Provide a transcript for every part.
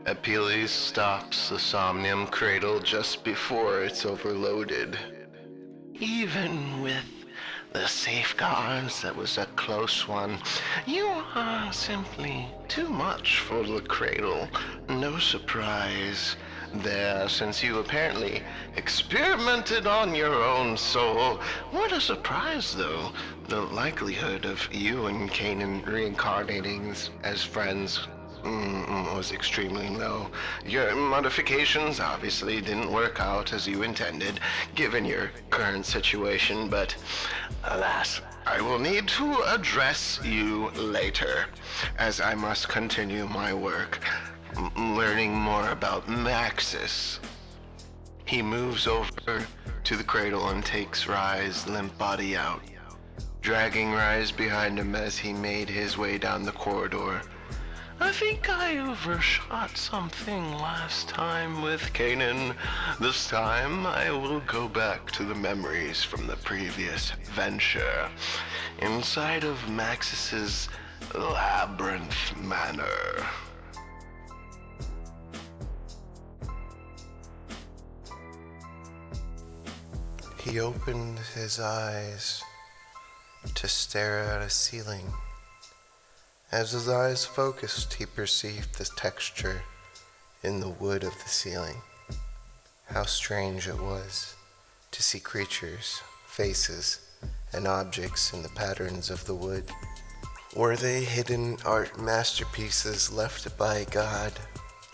Achilles stops the somnium cradle just before it's overloaded. Even with the safeguards, that was a close one. You are simply too much for the cradle. No surprise there, since you apparently experimented on your own soul. What a surprise, though. The likelihood of you and Kanan reincarnating as friends was extremely low. Your modifications obviously didn't work out as you intended, given your current situation, but alas, I will need to address you later, as I must continue my work, learning more about Maxis. He moves over to the cradle and takes Rye's limp body out, dragging Rise behind him as he made his way down the corridor. I think I overshot something last time with Kanan. This time I will go back to the memories from the previous venture, inside of Maxis's labyrinth manor. He opened his eyes to stare at a ceiling. As his eyes focused, he perceived the texture in the wood of the ceiling. How strange it was to see creatures, faces, and objects in the patterns of the wood. Were they hidden art masterpieces left by God,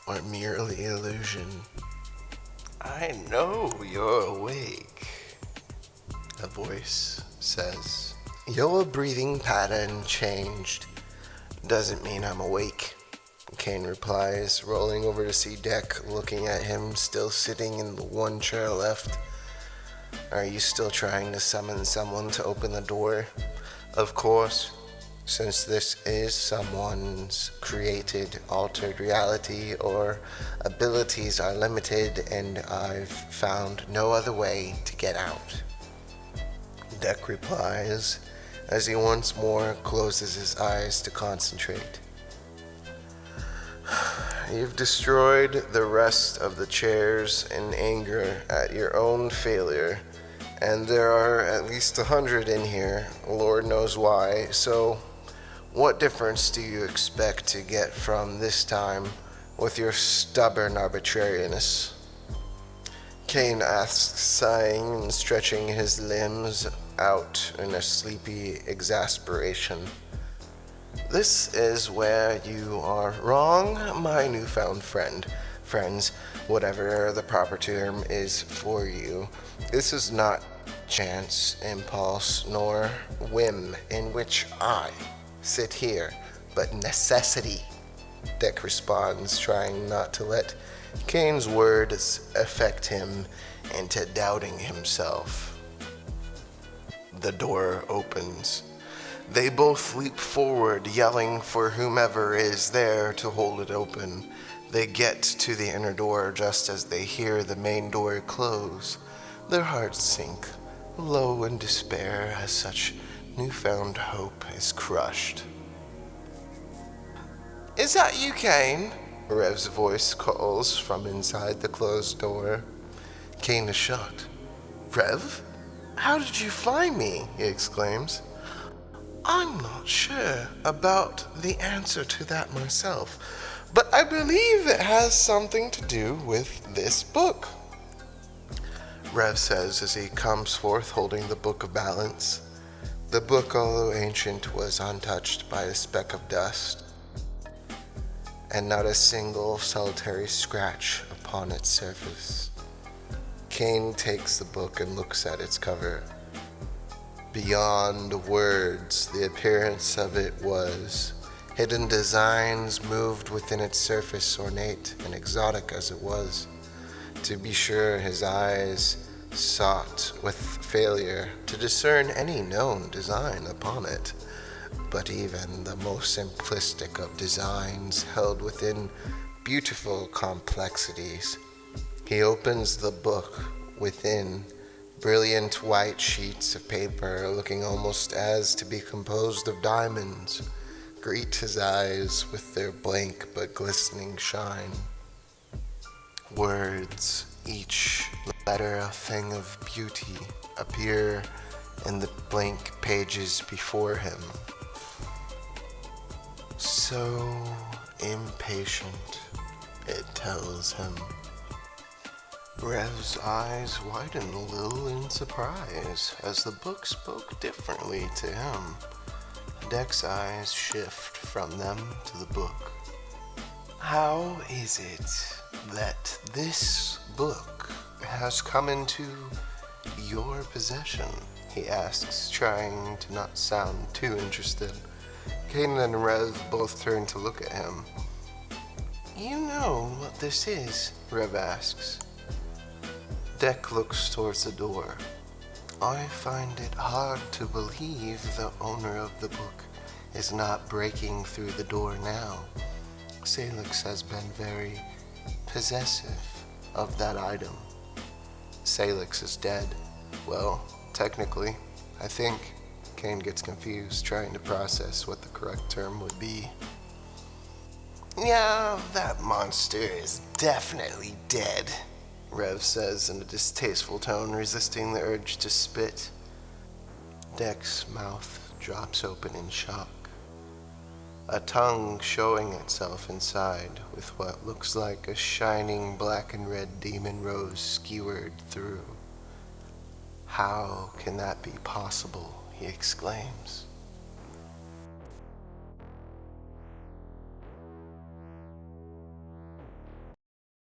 or merely illusion? I know you're awake, a voice says. Your breathing pattern changed. Doesn't mean I'm awake, Kane replies, rolling over to see Deck looking at him, still sitting in the one chair left. Are you still trying to summon someone to open the door? Of course, since this is someone's created, altered reality, or abilities are limited, and I've found no other way to get out. Deck replies, as he once more closes his eyes to concentrate. You've destroyed the rest of the chairs in anger at your own failure, and there are at least 100 in here, Lord knows why, so what difference do you expect to get from this time with your stubborn arbitrariness? Kane asks, sighing and stretching his limbs out in a sleepy exasperation. This is where you are wrong, my newfound friends, whatever the proper term is for you. This is not chance, impulse, nor whim in which I sit here, but necessity, Deck responds, trying not to let Kane's words affect him into doubting himself. The door opens. They both leap forward, yelling for whomever is there to hold it open. They get to the inner door just as they hear the main door close. Their hearts sink, low in despair as such newfound hope is crushed. Is that you, Kane? Rev's voice calls from inside the closed door. Kane is shocked. Rev? How did you find me? He exclaims. I'm not sure about the answer to that myself, but I believe it has something to do with this book, Rev says as he comes forth holding the Book of Balance. The book, although ancient, was untouched by a speck of dust, and not a single solitary scratch upon its surface. Kane takes the book and looks at its cover. Beyond words, the appearance of it was. Hidden designs moved within its surface, ornate and exotic as it was. To be sure, his eyes sought with failure to discern any known design upon it, but even the most simplistic of designs held within beautiful complexities. He opens the book. Within, brilliant white sheets of paper, looking almost as to be composed of diamonds, greet his eyes with their blank but glistening shine. Words, each letter a thing of beauty, appear in the blank pages before him. So impatient, it tells him. Rev's eyes widen a little in surprise as the book spoke differently to him. Deck's eyes shift from them to the book. How is it that this book has come into your possession? He asks, trying to not sound too interested. Caden and Rev both turn to look at him. You know what this is? Rev asks. Deck looks towards the door. I find it hard to believe the owner of the book is not breaking through the door now. Salix has been very possessive of that item. Salix is dead. Well, technically, I think. Kane gets confused, trying to process what the correct term would be. Yeah, that monster is definitely dead, Rev says in a distasteful tone, resisting the urge to spit. Deck's mouth drops open in shock, a tongue showing itself inside with what looks like a shining black and red demon rose skewered through. How can that be possible? He exclaims.